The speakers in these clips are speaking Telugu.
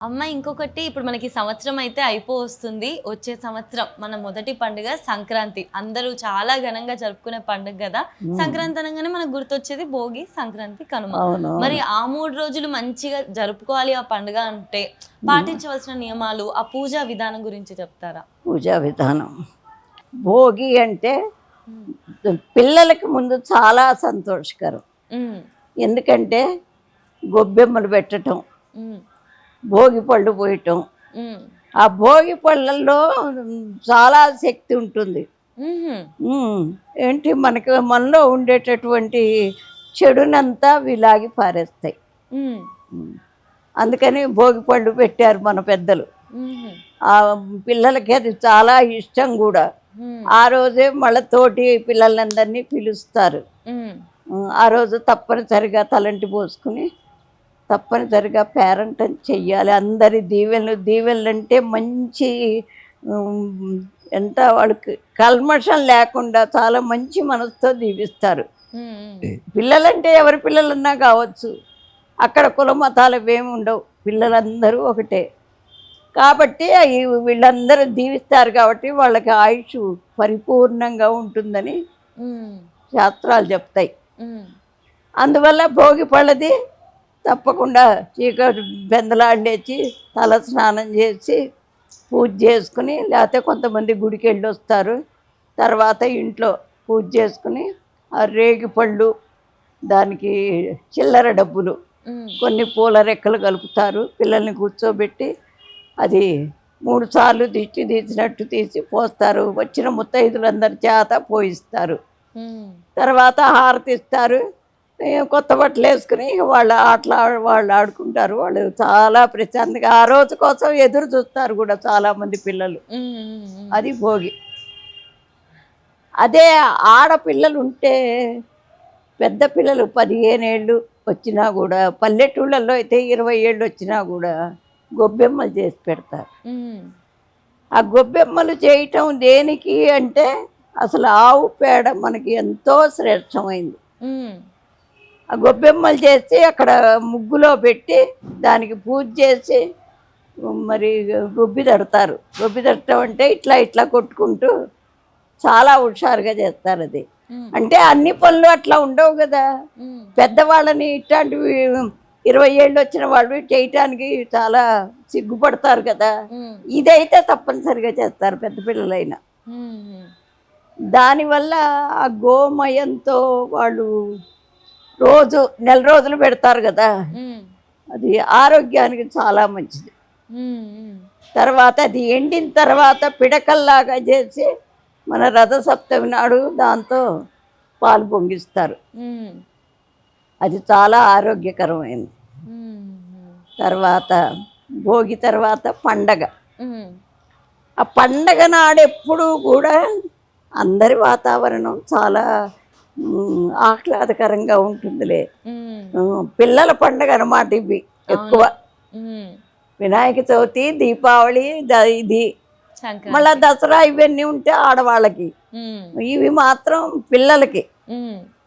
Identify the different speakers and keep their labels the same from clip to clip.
Speaker 1: అమ్మ ఇంకొకటి ఇప్పుడు మనకి సంవత్సరం అయితే అయిపోవస్తుంది. వచ్చే సంవత్సరం మన మొదటి పండుగ సంక్రాంతి. అందరూ చాలా ఘనంగా జరుపుకునే పండుగ గదా! సంక్రాంతి అనంగానే మనకు గుర్తొచ్చేది భోగి, సంక్రాంతి, కనుమ. మరి ఆ 3 రోజులు మంచిగా జరుపుకోవాలి ఆ పండుగ అంటే పాటించవలసిన నియమాలు, ఆ పూజా విధానం గురించి చెప్తారా?
Speaker 2: పూజా విధానం భోగి అంటే పిల్లలకి ముందు చాలా సంతోషకరం. ఎందుకంటే గొబ్బెమ్మలు పెట్టడం, భోగి పళ్ళు పోయటం. ఆ భోగి పళ్ళల్లో చాలా శక్తి ఉంటుంది. ఏంటి మనలో ఉండేటటువంటి చెడునంతా విలాగి పారేస్తాయి. అందుకని భోగి పళ్ళు పెట్టారు మన పెద్దలు. ఆ పిల్లలకి అది చాలా ఇష్టం కూడా. ఆ రోజే మళ్ళీ తోటి పిల్లలందరినీ పిలుస్తారు. ఆ రోజు తప్పనిసరిగా తలంటి పోసుకుని తప్పనిసరిగా పేరంటం చెయ్యాలి. అందరి దీవెనలు అంటే మంచి ఎంత వాళ్ళకి కల్మషం లేకుండా చాలా మంచి మనసుతో దీవిస్తారు. పిల్లలంటే ఎవరి పిల్లలన్నా కావచ్చు, అక్కడ కుల మతాలు ఏమి ఉండవు, పిల్లలందరూ ఒకటే. కాబట్టి వీళ్ళందరూ దీవిస్తారు కాబట్టి వాళ్ళకి ఆయుష్ పరిపూర్ణంగా ఉంటుందని శాస్త్రాలు చెప్తాయి. అందువల్ల భోగి పళ్ళది తప్పకుండా చీకటి బెందలాండేసి తల స్నానం చేసి పూజ చేసుకుని, లేకపోతే కొంతమంది గుడికి వెళ్ళి వస్తారు. తర్వాత ఇంట్లో పూజ చేసుకుని ఆ రేగి పళ్ళు, దానికి చిల్లర డబ్బులు, కొన్ని పూల రెక్కలు కలుపుతారు. పిల్లల్ని కూర్చోబెట్టి అది 3 సార్లు దిష్టి తీసినట్టు తీసి పోస్తారు. వచ్చిన ముత్తైదులందరి చేత పోయిస్తారు. తర్వాత హారతి ఇస్తారు. కొత్త బట్టలు వేసుకుని వాళ్ళు ఆడుకుంటారు. వాళ్ళు చాలా ప్రశాంతంగా ఆ రోజు కోసం ఎదురు చూస్తారు కూడా చాలామంది పిల్లలు. అది భోగి. అదే ఆడపిల్లలు ఉంటే, పెద్ద పిల్లలు 15 ఏళ్ళు వచ్చినా కూడా, పల్లెటూళ్ళల్లో అయితే 20 ఏళ్ళు వచ్చినా కూడా గొబ్బెమ్మలు చేసి పెడతారు. ఆ గొబ్బెమ్మలు చేయటం దేనికి అంటే, అసలు ఆవు పేడ మనకి ఎంతో శ్రేష్టమైంది. ఆ గొబ్బెమ్మలు చేసి అక్కడ ముగ్గులో పెట్టి దానికి పూజ చేసి మరి గొబ్బి తడతారు. గొబ్బి తడటం అంటే ఇట్లా ఇట్లా కొట్టుకుంటూ చాలా హుషారుగా చేస్తారు. అది అంటే అన్ని పనులు అట్లా ఉండవు కదా. పెద్దవాళ్ళని ఇట్లాంటివి 20 ఏళ్ళు వచ్చిన వాళ్ళు చేయటానికి చాలా సిగ్గుపడతారు కదా. ఇదైతే తప్పనిసరిగా చేస్తారు పెద్ద పిల్లలైనా. దానివల్ల ఆ గోమయంతో వాళ్ళు రోజు నెల రోజులు పెడతారు కదా, అది ఆరోగ్యానికి చాలా మంచిది. తర్వాత అది ఎండిన తర్వాత పిడకల్లాగా చేసి మన రథసప్తమి నాడు దాంతో పాలు పొంగిస్తారు. అది చాలా ఆరోగ్యకరమైనది. తర్వాత భోగి తర్వాత పండగ. ఆ పండగ నాడెప్పుడు కూడా అందరి వాతావరణం చాలా ఆహ్లాదకరంగా ఉంటుందిలే. పిల్లల పండగ అన్నమాట ఇవి ఎక్కువ. వినాయక చవితి, దీపావళి, ఇది మళ్ళా దసరా, ఇవన్నీ ఉంటే ఆడవాళ్ళకి. ఇవి మాత్రం పిల్లలకి.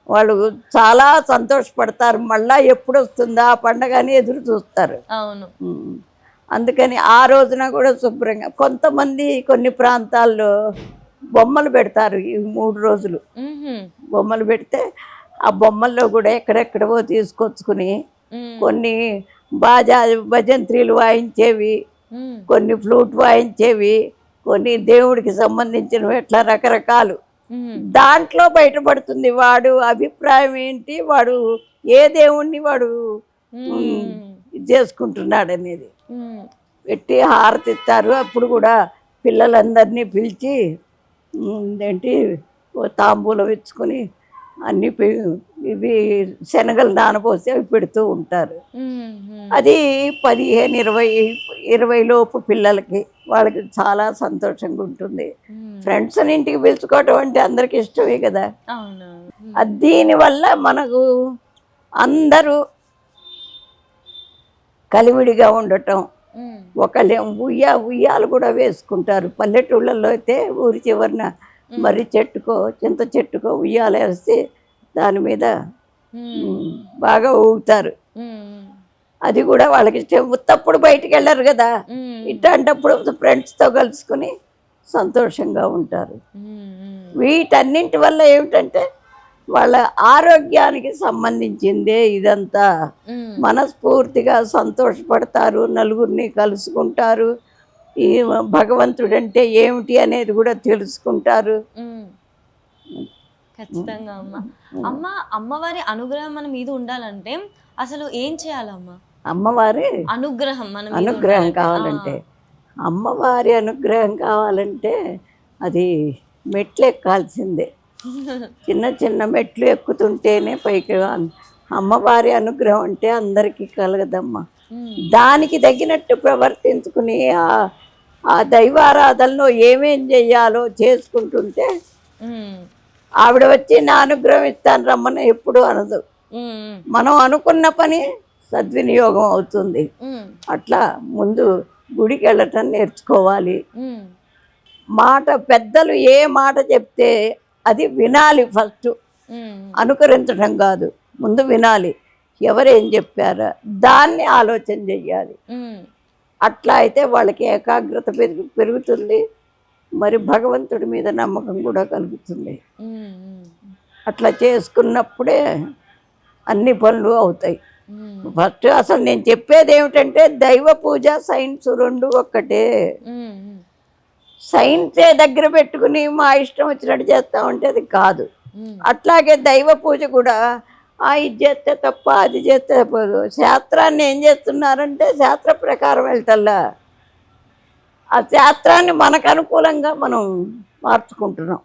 Speaker 2: వాళ్ళు చాలా సంతోషపడతారు. మళ్ళా ఎప్పుడు వస్తుందా ఆ పండగ అని ఎదురు చూస్తారు. అందుకని ఆ రోజున కూడా శుభ్రంగా కొంతమంది కొన్ని ప్రాంతాల్లో బొమ్మలు పెడతారు. ఈ 3 రోజులు బొమ్మలు పెడితే ఆ బొమ్మల్లో కూడా ఎక్కడెక్కడవో తీసుకొచ్చుకుని కొన్ని భజంత్రీలు వాయించేవి, కొన్ని ఫ్లూట్ వాయించేవి, కొన్ని దేవుడికి సంబంధించినవి, ఇట్లా రకరకాలు. దాంట్లో బయటపడుతుంది వాడు అభిప్రాయం ఏంటి, వాడు ఏ దేవుణ్ణి వాడు చేసుకుంటున్నాడు అనేది. పెట్టి హారతిస్తారు. అప్పుడు కూడా పిల్లలందరినీ పిలిచి ఏంటి తాంబూలం ఇచ్చుకొని అన్ని ఇవి శనగలు నానబోసి అవి పెడుతూ ఉంటారు. అది 15-20 లోపు పిల్లలకి, వాళ్ళకి చాలా సంతోషంగా ఉంటుంది. ఫ్రెండ్స్ని ఇంటికి పిలుచుకోవటం అంటే అందరికి ఇష్టమే కదా. దీనివల్ల మనకు అందరూ కలివిడిగా ఉండటం. ఒకళ్ళే ఉయ్యాలు కూడా వేసుకుంటారు. పల్లెటూళ్ళల్లో అయితే ఊరి చివరిన మర్రి చెట్టుకో చింత చెట్టుకో ఉయ్యాలు వేసి దాని మీద బాగా ఊగుతారు. అది కూడా వాళ్ళకి ఇష్టం. ఉత్తప్పుడు బయటికి వెళ్ళరు కదా,
Speaker 1: ఉమ్,
Speaker 2: ఇట్లాంటప్పుడు ఫ్రెండ్స్తో కలుసుకుని సంతోషంగా ఉంటారు. వీటన్నింటి వల్ల ఏమిటంటే వాళ్ళ ఆరోగ్యానికి సంబంధించిందే ఇదంతా.
Speaker 1: ఉమ్,
Speaker 2: మనస్ఫూర్తిగా సంతోషపడతారు, నలుగురిని కలుసుకుంటారు, ఈ భగవంతుడంటే ఏమిటి అనేది కూడా తెలుసుకుంటారు.
Speaker 1: ఉమ్. ఖచ్చితంగా అమ్మ. అమ్మ, అమ్మవారి అనుగ్రహం మన మీద ఉండాలంటే అసలు ఏం చేయాలమ్మా?
Speaker 2: అమ్మవారి
Speaker 1: అనుగ్రహం మన మీద
Speaker 2: అనుగ్రహం
Speaker 1: ఉండాలంటే.
Speaker 2: కావాలంటే, అమ్మవారి అనుగ్రహం కావాలంటే అది మెట్లు ఎక్కాల్సిందే. చిన్న చిన్న మెట్లు ఎక్కుతుంటేనే పైకి అమ్మవారి అనుగ్రహం అంటే అందరికీ కలగదమ్మా.
Speaker 1: ఉమ్,
Speaker 2: దానికి తగినట్టు ప్రవర్తించుకుని ఆ దైవారాధనలో ఏమేం చెయ్యాలో చేసుకుంటుంటే
Speaker 1: ఉమ్,
Speaker 2: ఆవిడ వచ్చి నా అనుగ్రహం ఇస్తాను రమ్మని ఎప్పుడు అనదు.
Speaker 1: ఉమ్,
Speaker 2: మనం అనుకున్న పని సద్వినియోగం అవుతుంది.
Speaker 1: ఉమ్,
Speaker 2: అట్లా ముందు గుడికి వెళ్ళటం నేర్చుకోవాలి.
Speaker 1: ఉమ్,
Speaker 2: మాట పెద్దలు ఏ మాట చెప్తే అది వినాలి ఫస్ట్,
Speaker 1: ఉమ్,
Speaker 2: అనుకరించడం కాదు. ముందు వినాలి, ఎవరేం చెప్పారా దాన్ని ఆలోచన చెయ్యాలి.
Speaker 1: ఉమ్,
Speaker 2: అట్లా అయితే వాళ్ళకి ఏకాగ్రత పెరుగుతుంది, మరి భగవంతుడి మీద నమ్మకం కూడా కలుగుతుంది.
Speaker 1: ఉమ్, ఉమ్,
Speaker 2: అట్లా చేసుకున్నప్పుడే అన్ని పనులు అవుతాయి.
Speaker 1: ఉమ్,
Speaker 2: ఫస్ట్ అసలు నేను చెప్పేది ఏమిటంటే దైవ పూజ సైన్స్ రెండు ఒక్కటే.
Speaker 1: ఉమ్,
Speaker 2: సైన్సే దగ్గర పెట్టుకుని మా ఇష్టం వచ్చినట్టు చేస్తామంటే అది కాదు.
Speaker 1: ఉమ్,
Speaker 2: అట్లాగే దైవ పూజ కూడా ఇది చేస్తే తప్ప అది చేస్తే తప్పదు. శాస్త్రాన్ని ఏం చేస్తున్నారంటే శాస్త్ర ప్రకారం వెళ్తల్లా, ఆ శాస్త్రాన్ని మనకు అనుకూలంగా మనం మార్చుకుంటున్నాం.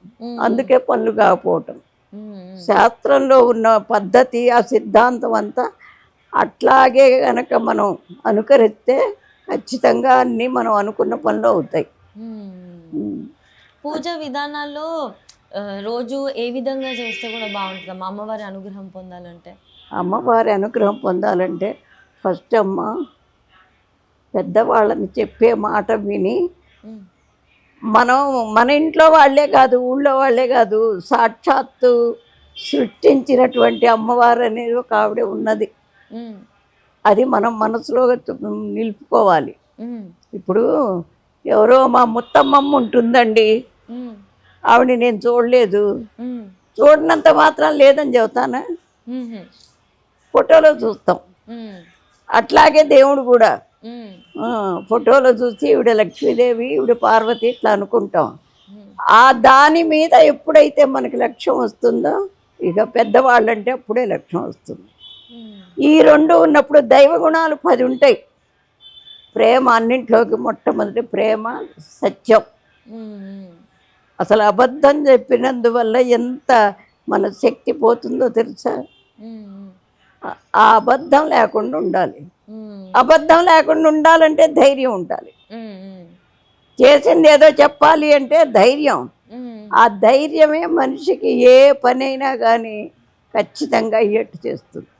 Speaker 2: అందుకే పనులు కాకపోవటం.
Speaker 1: ఉమ్,
Speaker 2: శాస్త్రంలో ఉన్న పద్ధతి, ఆ సిద్ధాంతం అంతా అట్లాగే కనుక మనం అనుకరిస్తే ఖచ్చితంగా అన్నీ మనం అనుకున్న పనులు అవుతాయి.
Speaker 1: ఉమ్. పూజ విధానాల్లో రోజు ఏ విధంగా చేస్తే కూడా బాగుంటుందమ్మా అమ్మవారి అనుగ్రహం పొందాలంటే?
Speaker 2: అమ్మవారి అనుగ్రహం పొందాలంటే ఫస్ట్ అమ్మ పెద్దవాళ్ళని చెప్పే మాట విని,
Speaker 1: ఉమ్,
Speaker 2: మనం మన ఇంట్లో వాళ్ళే కాదు, ఊళ్ళో వాళ్ళే కాదు, సాక్షాత్తు సృష్టించినటువంటి అమ్మవారు అనేది ఒక ఆవిడ ఉన్నది.
Speaker 1: ఉమ్,
Speaker 2: అది మనం మనసులో నిలుపుకోవాలి.
Speaker 1: ఉమ్,
Speaker 2: ఇప్పుడు ఎవరో మా ముత్తమ్మమ్మ ఉంటుందండి,
Speaker 1: ఉమ్,
Speaker 2: ఆవిడ నేను చూడలేదు,
Speaker 1: ఉమ్,
Speaker 2: చూడనంత మాత్రం లేదని చెబుతానా?
Speaker 1: ఉమ్,
Speaker 2: ఫోటోలో చూస్తాం.
Speaker 1: ఉమ్,
Speaker 2: అట్లాగే దేవుడు కూడా
Speaker 1: ఉమ్,
Speaker 2: ఫోటోలో చూసి ఈవిడ లక్ష్మీదేవి, ఈవిడ పార్వతి ఇట్లా అనుకుంటాం.
Speaker 1: ఉమ్,
Speaker 2: ఆ దాని మీద ఎప్పుడైతే మనకి లక్ష్యం వస్తుందో ఇక పెద్దవాళ్ళంటే అప్పుడే లక్ష్యం వస్తుంది.
Speaker 1: ఉమ్,
Speaker 2: ఈ రెండు ఉన్నప్పుడు దైవ గుణాలు 10 ఉంటాయి. ప్రేమ అన్నింట్లోకి మొట్టమొదటి ప్రేమ, సత్యం.
Speaker 1: ఉమ్,
Speaker 2: అసలు అబద్ధం చెప్పినందువల్ల ఎంత మన శక్తి పోతుందో తెలుసా?
Speaker 1: ఉమ్,
Speaker 2: ఆ అబద్ధం లేకుండా ఉండాలి.
Speaker 1: ఉమ్,
Speaker 2: అబద్ధం లేకుండా ఉండాలంటే ధైర్యం ఉండాలి.
Speaker 1: ఉమ్,
Speaker 2: చేసింది ఏదో చెప్పాలి అంటే ధైర్యం.
Speaker 1: ఉమ్,
Speaker 2: ఆ ధైర్యమే మనిషికి ఏ పనైనా కానీ ఖచ్చితంగా అయ్యేట్టు చేస్తుంది.